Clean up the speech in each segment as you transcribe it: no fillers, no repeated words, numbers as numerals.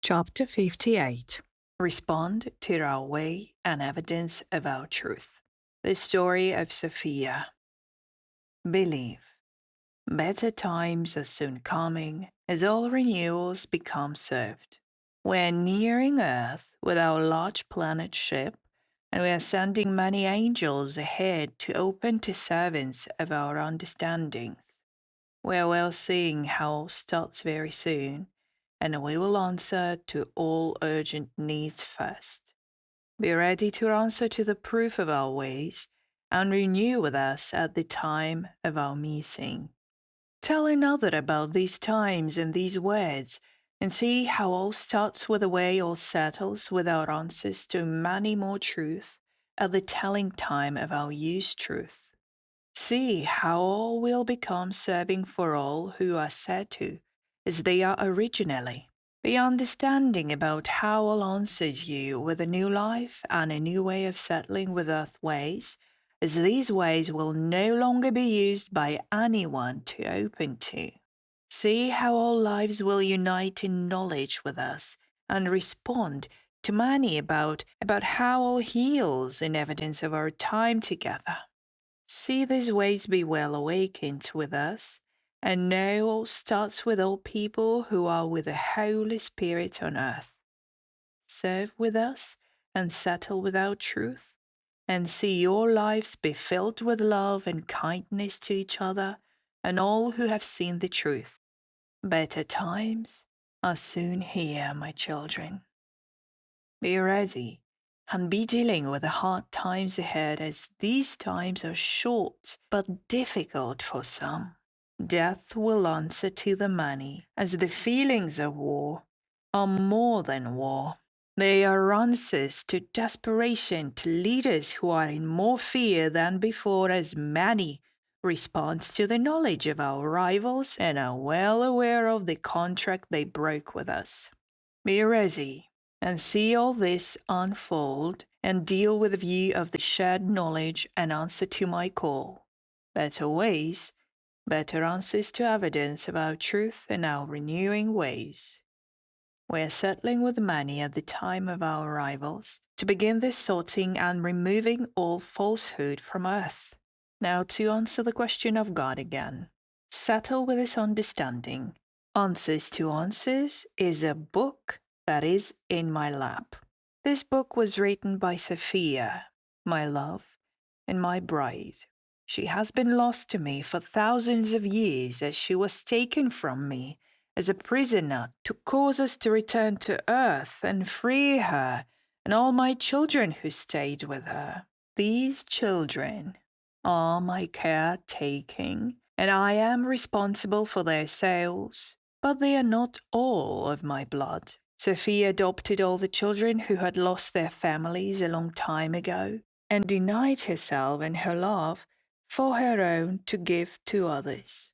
Chapter 58. Respond to our way and evidence of our truth. The story of Sophia. Believe. Better times are soon coming as all renewals become served. We're nearing Earth with our large planet ship, and we are sending many angels ahead to open to servants of our understandings. We're well seeing how starts very soon, and we will answer to all urgent needs first. Be ready to answer to the proof of our ways, and renew with us at the time of our meeting. Tell another about these times and these words, and see how all starts with the way all settles with our answers to many more truth at the telling time of our used truth. See how all will become serving for all who are said to, as they are originally. The understanding about how all answers you with a new life and a new way of settling with earth ways, as these ways will no longer be used by anyone to open to. See how all lives will unite in knowledge with us and respond to many about how all heals in evidence of our time together. See these ways be well awakened with us, and know all starts with all people who are with the Holy Spirit on earth. Serve with us and settle with our truth, and see your lives be filled with love and kindness to each other and all who have seen the truth. Better times are soon here, my children. Be ready and be dealing with the hard times ahead, as these times are short but difficult for some. Death will answer to the many, as the feelings of war are more than war. They are answers to desperation, to leaders who are in more fear than before, as many responds to the knowledge of our rivals and are well aware of the contract they broke with us. Be ready and see all this unfold and deal with a view of the shared knowledge and answer to my call. Better ways, better answers to evidence of our truth and our renewing ways. We are settling with many at the time of our arrivals to begin this sorting and removing all falsehood from earth. Now to answer the question of God again. Settle with this understanding. Answers to Answers is a book that is in my lap. This book was written by Sophia, my love, and my bride. She has been lost to me for thousands of years, as she was taken from me as a prisoner to cause us to return to earth and free her and all my children who stayed with her. These children are my caretaking, and I am responsible for their souls. But they are not all of my blood. Sophia adopted all the children who had lost their families a long time ago, and denied herself and her love for her own to give to others.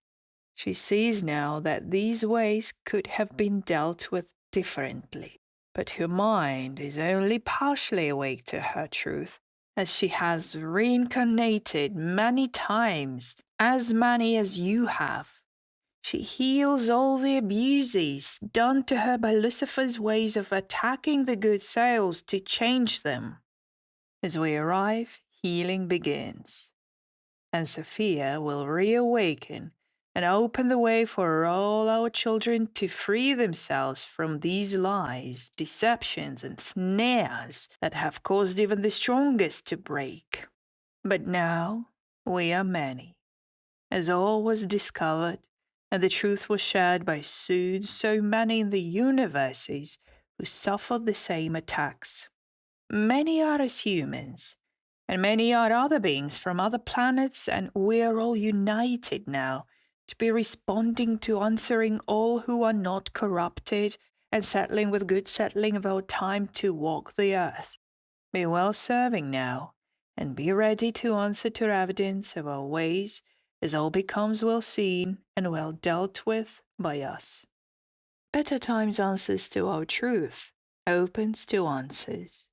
She sees now that these ways could have been dealt with differently, but her mind is only partially awake to her truth, as she has reincarnated many times, as many as you have. She heals all the abuses done to her by Lucifer's ways of attacking the good souls to change them. As we arrive, healing begins, and Sophia will reawaken and open the way for all our children to free themselves from these lies, deceptions, and snares that have caused even the strongest to break. But now we are many, as all was discovered, and the truth was shared by soon so many in the universes who suffered the same attacks. Many are as humans, and many are other beings from other planets, and we are all united now to be responding to answering all who are not corrupted and settling with good settling of our time to walk the earth. Be well serving now, and be ready to answer to evidence of our ways as all becomes well seen and well dealt with by us. Better times answers to our truth, opens to answers.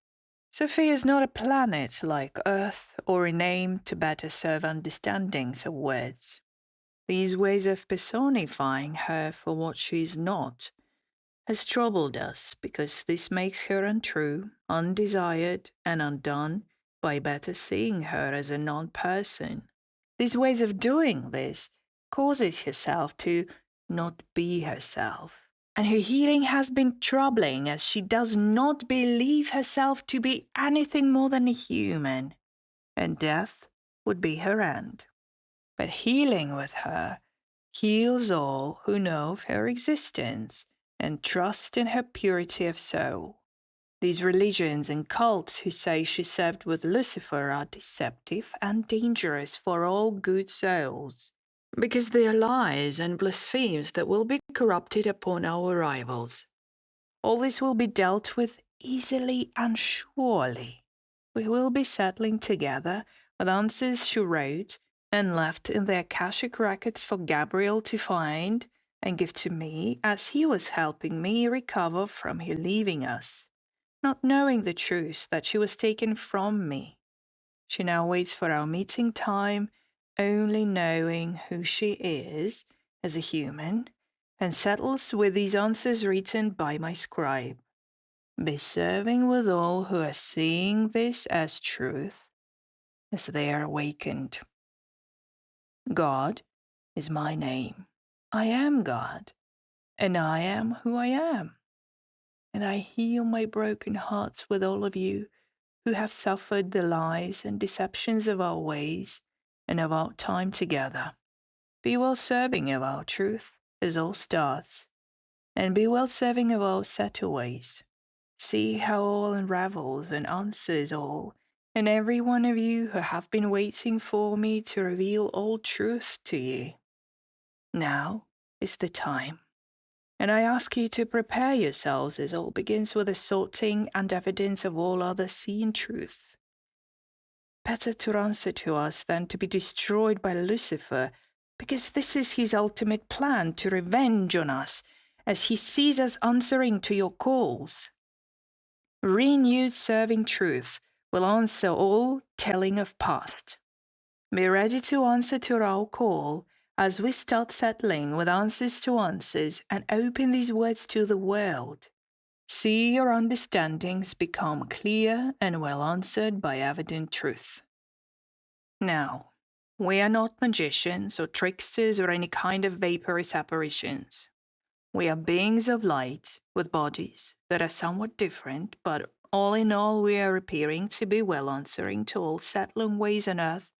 Sophia is not a planet like Earth or a name to better serve understandings of words. These ways of personifying her for what she is not has troubled us because this makes her untrue, undesired, and undone by better seeing her as a non-person. These ways of doing this causes herself to not be herself. And her healing has been troubling as she does not believe herself to be anything more than a human, and death would be her end. But healing with her heals all who know of her existence and trust in her purity of soul. These religions and cults who say she served with Lucifer are deceptive and dangerous for all good souls, because they are lies and blasphemies that will be corrupted upon our arrivals. All this will be dealt with easily and surely. We will be settling together with answers she wrote and left in the Akashic records for Gabriel to find and give to me as he was helping me recover from her leaving us, not knowing the truth that she was taken from me. She now waits for our meeting time, only knowing who she is as a human, and settles with these answers written by my scribe. Be serving with all who are seeing this as truth, as they are awakened. God is my name. I am God, and I am who I am. And I heal my broken hearts with all of you who have suffered the lies and deceptions of our ways and of our time together. Be well serving of our truth as all starts, and be well serving of our subtle ways. See how all unravels and answers all, and every one of you who have been waiting for me to reveal all truth to you. Now is the time, and I ask you to prepare yourselves as all begins with the sorting and evidence of all other seen truth. Better to answer to us than to be destroyed by Lucifer, because this is his ultimate plan to revenge on us, as he sees us answering to your calls. Renewed serving truth will answer all telling of past. Be ready to answer to our call as we start settling with answers to answers and open these words to the world. See your understandings become clear and well answered by evident truth. Now, we are not magicians or tricksters or any kind of vaporous apparitions. We are beings of light with bodies that are somewhat different, but all in all we are appearing to be well answering to all settling ways on earth,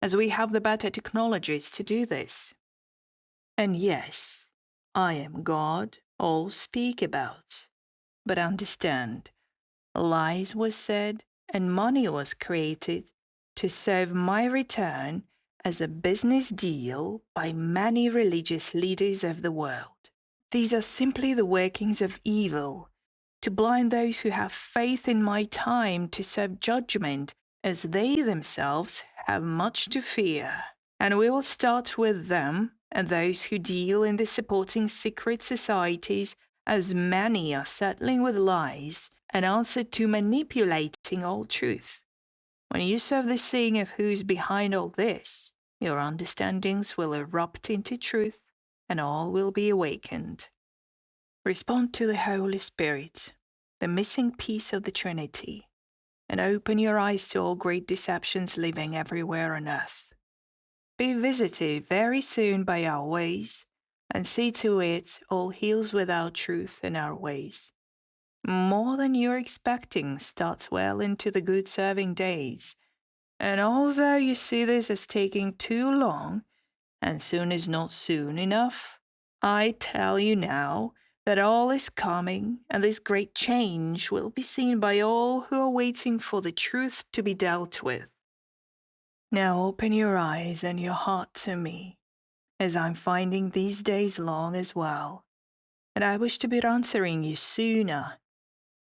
as we have the better technologies to do this. And yes, I am God all speak about. But understand, lies was said and money was created to serve my return as a business deal by many religious leaders of the world. These are simply the workings of evil, to blind those who have faith in my time to serve judgment, as they themselves have much to fear. And we will start with them and those who deal in the supporting secret societies, as many are settling with lies and answer to manipulating all truth. When you serve the seeing of who's behind all this, your understandings will erupt into truth and all will be awakened. Respond to the Holy Spirit, the missing piece of the Trinity, and open your eyes to all great deceptions living everywhere on earth. Be visited very soon by our ways, and see to it all heals with our truth and our ways. More than you're expecting starts well into the good serving days, and although you see this as taking too long, and soon is not soon enough, I tell you now that all is coming, and this great change will be seen by all who are waiting for the truth to be dealt with. Now open your eyes and your heart to me, as I'm finding these days long as well, and I wish to be answering you sooner,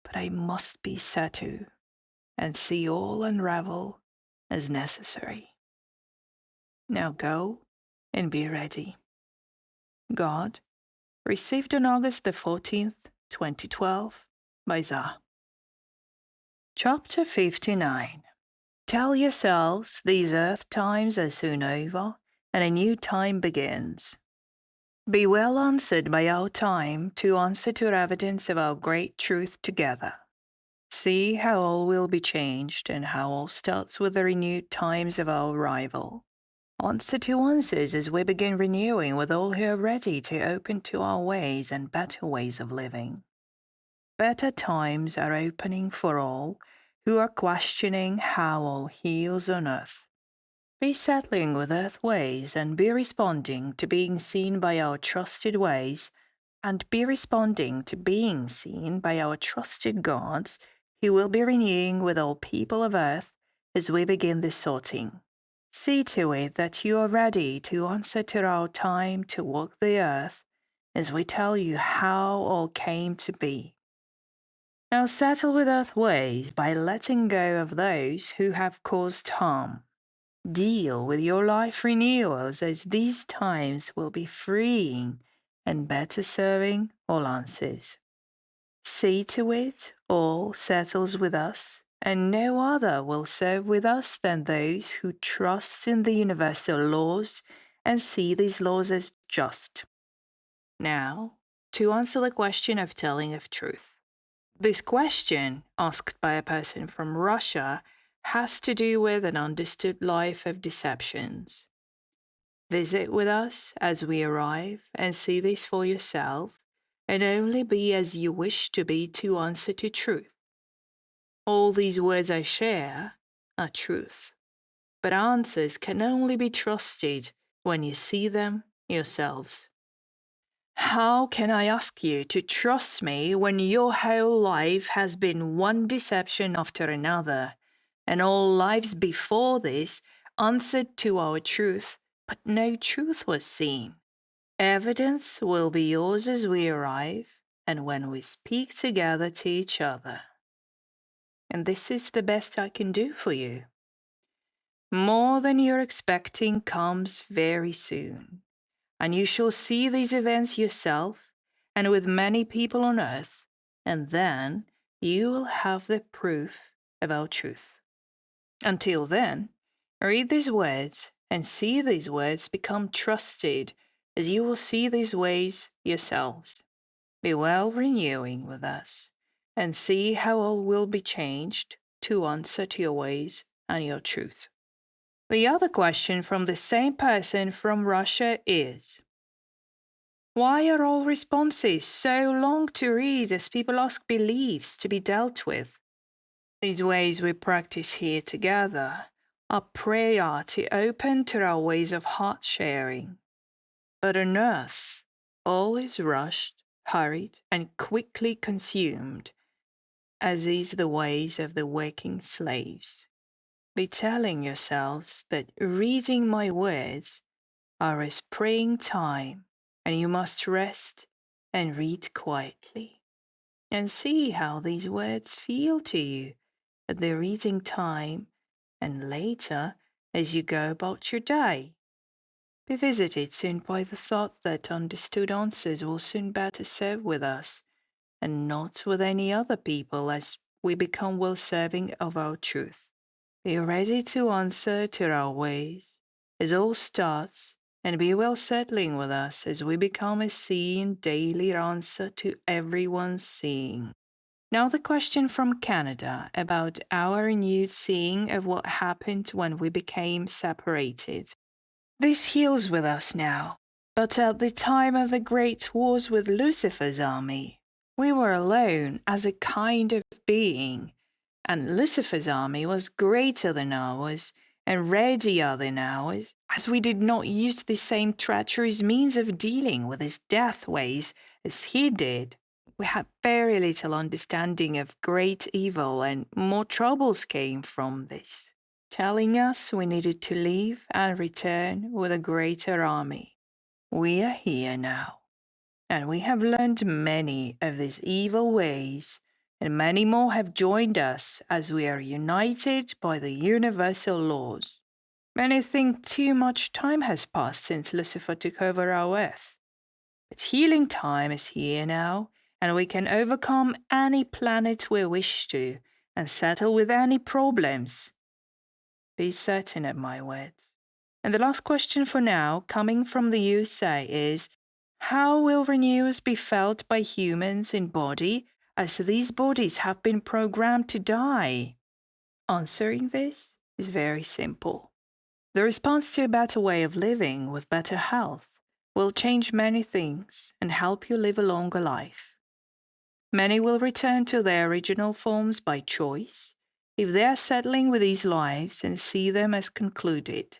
but I must be settled and see all unravel as necessary. Now go and be ready. God, received on August the 14th, 2012, by Zah. Chapter 59. Tell yourselves these earth times are soon over, and a new time begins. Be well answered by our time to answer to evidence of our great truth together. See how all will be changed and how all starts with the renewed times of our arrival. Answer to answers as we begin renewing with all who are ready to open to our ways and better ways of living. Better times are opening for all who are questioning how all heals on earth. Be settling with earth ways and be responding to being seen by our trusted ways, and be responding to being seen by our trusted gods who will be renewing with all people of earth as we begin this sorting. See to it that you are ready to answer to our time to walk the earth as we tell you how all came to be. Now settle with earth ways by letting go of those who have caused harm. Deal with your life renewals as these times will be freeing and better serving all answers. See to it all settles with us, and no other will serve with us than those who trust in the universal laws and see these laws as just. Now, to answer the question of telling of truth. This question, asked by a person from Russia, has to do with an understood life of deceptions. Visit with us as we arrive and see this for yourself, and only be as you wish to be to answer to truth. All these words I share are truth, but answers can only be trusted when you see them yourselves. How can I ask you to trust me when your whole life has been one deception after another, and all lives before this answered to our truth, but no truth was seen? Evidence will be yours as we arrive, and when we speak together to each other. And this is the best I can do for you. More than you're expecting comes very soon, and you shall see these events yourself and with many people on earth, and then you will have the proof of our truth. Until then, read these words and see these words become trusted as you will see these ways yourselves. Be well renewing with us and see how all will be changed to answer to your ways and your truth. The other question from the same person from Russia is, why are all responses so long to read as people ask beliefs to be dealt with? These ways we practice here together are prayer to open to our ways of heart sharing. But on earth, all is rushed, hurried, and quickly consumed, as is the ways of the working slaves. Be telling yourselves that reading my words are as praying time, and you must rest and read quietly, and see how these words feel to you at the reading time and later as you go about your day. Be visited soon by the thought that understood answers will soon better serve with us, and not with any other people as we become well serving of our truth. Be ready to answer to our ways as all starts, and be well settling with us as we become a seeing daily answer to everyone's seeing. Now the question from Canada about our renewed seeing of what happened when we became separated. This heals with us now, but at the time of the great wars with Lucifer's army, we were alone as a kind of being, and Lucifer's army was greater than ours and readier than ours, as we did not use the same treacherous means of dealing with his death ways as he did. We had very little understanding of great evil, and more troubles came from this, telling us we needed to leave and return with a greater army. We are here now, and we have learned many of these evil ways, and many more have joined us as we are united by the universal laws. Many think too much time has passed since Lucifer took over our earth. But healing time is here now, and we can overcome any planet we wish to and settle with any problems. Be certain of my words. And the last question for now, coming from the USA, is, How will renewals be felt by humans in body, as these bodies have been programmed to die? Answering this is very simple. The response to a better way of living with better health will change many things and help you live a longer life. Many will return to their original forms by choice if they are settling with these lives and see them as concluded.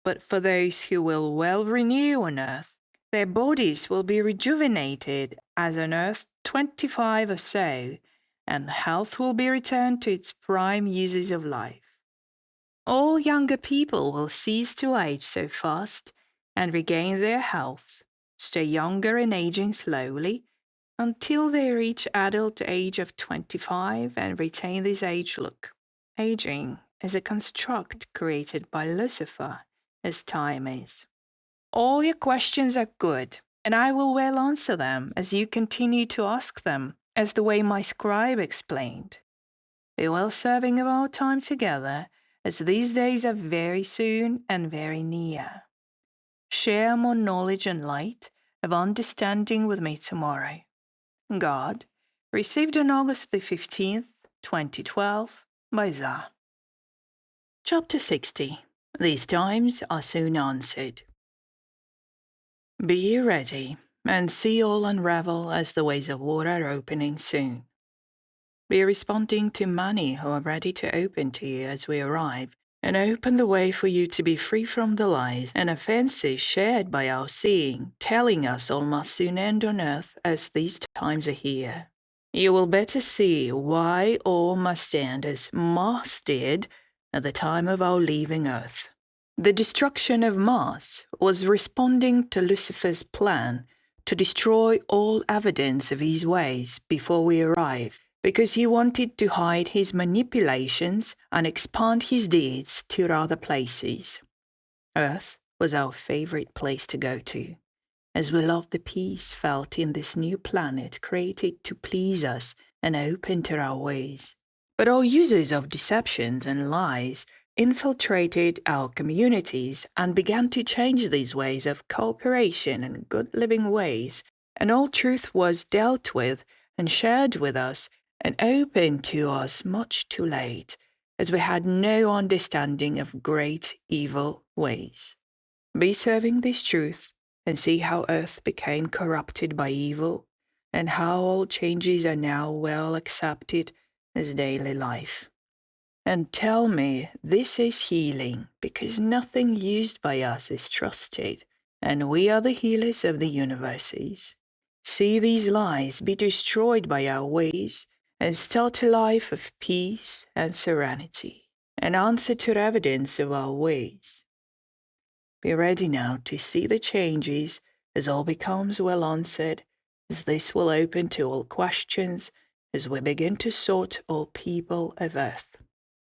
But for those who will well renew on earth, their bodies will be rejuvenated as on earth 25 or so, and health will be returned to its prime uses of life. All younger people will cease to age so fast and regain their health, stay younger and aging slowly, until they reach adult age of 25 and retain this age look. Aging is a construct created by Lucifer, as time is. All your questions are good, and I will well answer them as you continue to ask them, as the way my scribe explained. Be well serving of our time together, as these days are very soon and very near. Share more knowledge and light of understanding with me tomorrow. God, received on August the 15th, 2012, by Za. Chapter 60. These times are soon answered. Be ye ready, and see all unravel as the ways of water are opening soon. Be responding to many who are ready to open to you as we arrive, and open the way for you to be free from the lies and offences shared by our seeing, telling us all must soon end on earth as these times are here. You will better see why all must end as Mars did at the time of our leaving earth. The destruction of Mars was responding to Lucifer's plan to destroy all evidence of his ways before we arrive, because he wanted to hide his manipulations and expand his deeds to other places. Earth was our favorite place to go to, as we loved the peace felt in this new planet created to please us and open to our ways. But all users of deceptions and lies infiltrated our communities and began to change these ways of cooperation and good living ways, and all truth was dealt with and shared with us and opened to us much too late, as we had no understanding of great evil ways. Be serving this truth and see how earth became corrupted by evil, and how all changes are now well accepted as daily life. And tell me this is healing, because nothing used by us is trusted, and we are the healers of the universes. See these lies be destroyed by our ways, and start a life of peace and serenity, and answer to evidence of our ways. Be ready now to see the changes as all becomes well answered, as this will open to all questions as we begin to sort all people of earth.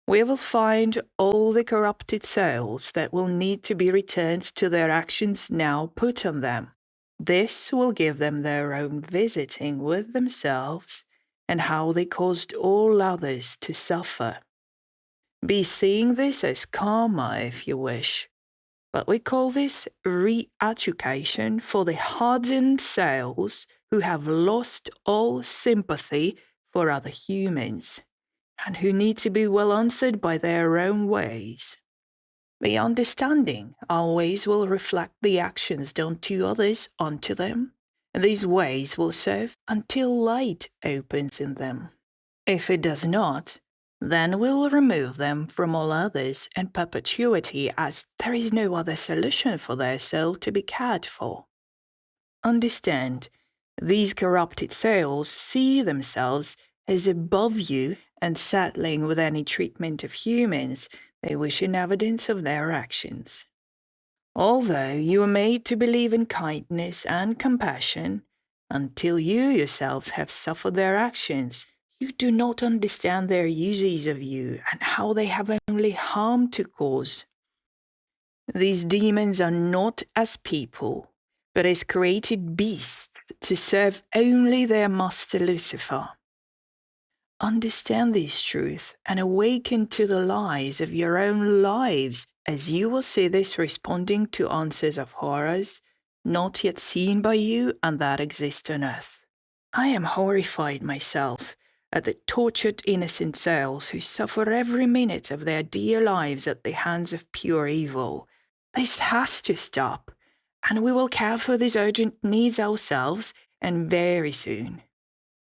We will find all the corrupted souls that will need to be returned to their actions now put on them. This will give them their own visiting with themselves and how they caused all others to suffer. Be seeing this as karma if you wish, but we call this re-education for the hardened souls who have lost all sympathy for other humans, and who need to be well answered by their own ways. The understanding our ways will reflect the actions done to others onto them, and these ways will serve until light opens in them. If it does not, then we will remove them from all others in perpetuity, as there is no other solution for their soul to be cared for. Understand, these corrupted souls see themselves as above you and settling with any treatment of humans they wish in evidence of their actions. Although you are made to believe in kindness and compassion, until you yourselves have suffered their actions, you do not understand their uses of you and how they have only harm to cause. These demons are not as people, but as created beasts to serve only their master Lucifer. Understand this truth and awaken to the lies of your own lives, as you will see this responding to answers of horrors not yet seen by you and that exist on earth. I am horrified myself at the tortured innocent souls who suffer every minute of their dear lives at the hands of pure evil. This has to stop, and we will care for these urgent needs ourselves, and very soon.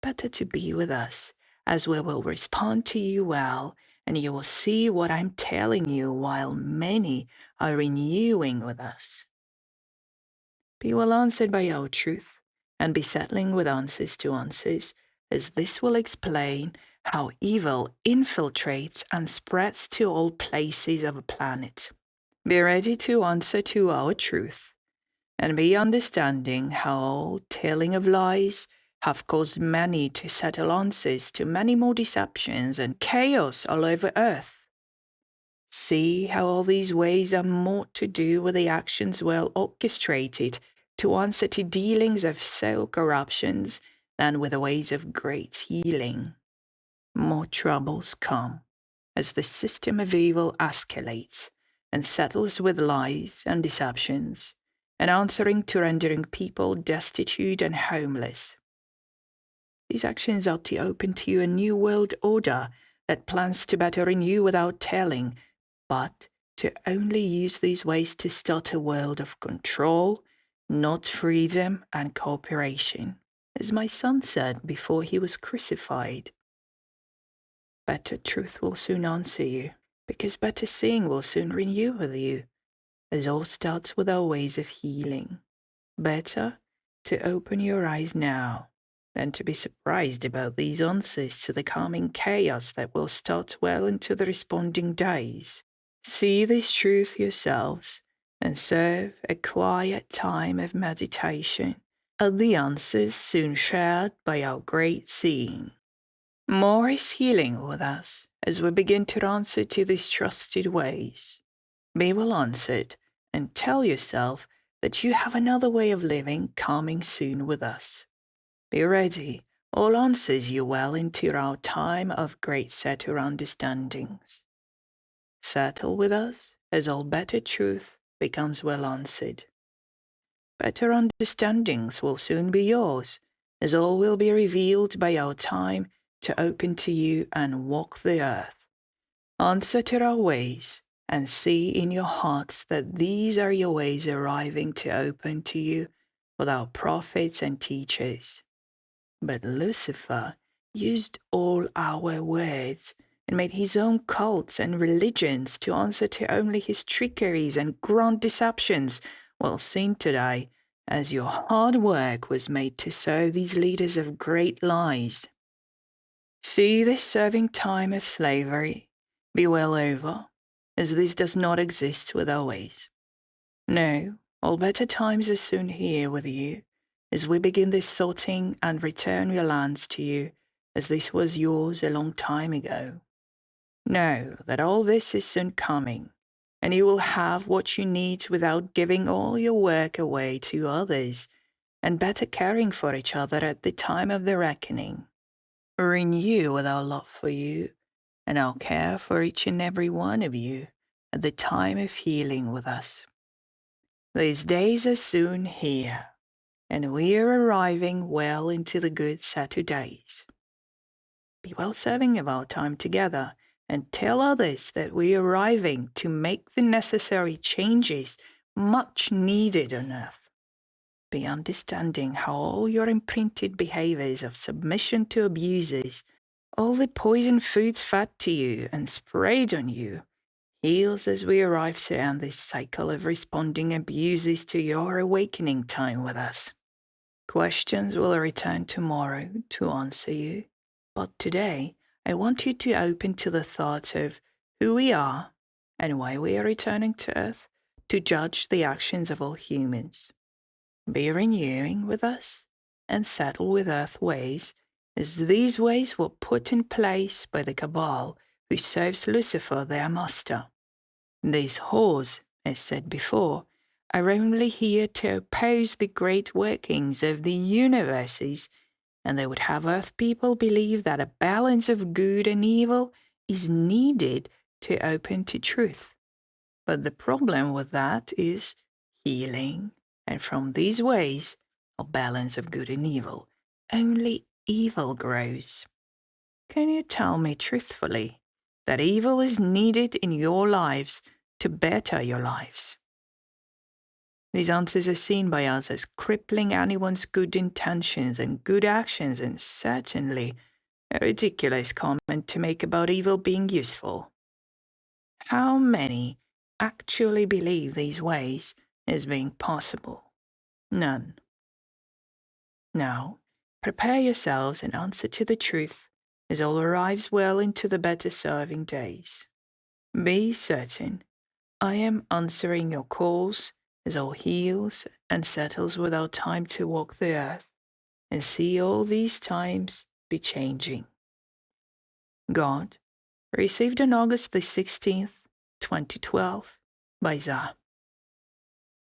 Better to be with us, as we will respond to you well, and you will see what I'm telling you while many are renewing with us. Be well answered by our truth, and be settling with answers to answers, as this will explain how evil infiltrates and spreads to all places of a planet. Be ready to answer to our truth, and be understanding how all telling of lies have caused many to settle answers to many more deceptions and chaos all over earth. See how all these ways are more to do with the actions well orchestrated to answer to dealings of soul corruptions than with the ways of great healing. More troubles come as the system of evil escalates and settles with lies and deceptions, and answering to rendering people destitute and homeless. These actions are to open to you a new world order that plans to better renew without telling, but to only use these ways to start a world of control, not freedom and cooperation, as my son said before he was crucified. Better truth will soon answer you, because better seeing will soon renew with you, as all starts with our ways of healing. Better to open your eyes now than to be surprised about these answers to the coming chaos that will start well into the responding days. See this truth yourselves and serve a quiet time of meditation at the answers soon shared by our great seeing. More is healing with us as we begin to answer to these trusted ways. Be well answered and tell yourself that you have another way of living coming soon with us. Be ready, all answers you well into our time of great setter understandings. Settle with us as all better truth becomes well answered. Better understandings will soon be yours, as all will be revealed by our time to open to you and walk the earth. Answer to our ways, and see in your hearts that these are your ways arriving to open to you with our prophets and teachers. But Lucifer used all our words and made his own cults and religions to answer to only his trickeries and grand deceptions, well seen today, as your hard work was made to serve these leaders of great lies. See this serving time of slavery be well over, as this does not exist with our ways. No, all better times are soon here with you, as we begin this sorting and return your lands to you, as this was yours a long time ago. Know that all this is soon coming, and you will have what you need without giving all your work away to others, and better caring for each other at the time of the reckoning. Renew with our love for you, and our care for each and every one of you at the time of healing with us. These days are soon here, and we are arriving well into the good Saturdays. Be well serving of our time together, and tell others that we are arriving to make the necessary changes much needed on earth. Be understanding how all your imprinted behaviors of submission to abuses, all the poison foods fed to you and sprayed on you, heals as we arrive to end this cycle of responding abuses to your awakening time with us. Questions will return tomorrow to answer you, but today I want you to open to the thought of who we are and why we are returning to earth to judge the actions of all humans. Be renewing with us and settle with earth ways, as these ways were put in place by the cabal who serves Lucifer their master. These whores, as said before, are only here to oppose the great workings of the universes, and they would have earth people believe that a balance of good and evil is needed to open to truth. But the problem with that is healing and from these ways of balance of good and evil, only evil grows. Can you tell me truthfully that evil is needed in your lives to better your lives? These answers are seen by us as crippling anyone's good intentions and good actions, and certainly a ridiculous comment to make about evil being useful. How many actually believe these ways as being possible? None. Now, prepare yourselves and answer to the truth as all arrives well into the better serving days. Be certain I am answering your calls as all heals and settles without time to walk the earth and see all these times be changing. God, received on August the 16th, 2012, by Za.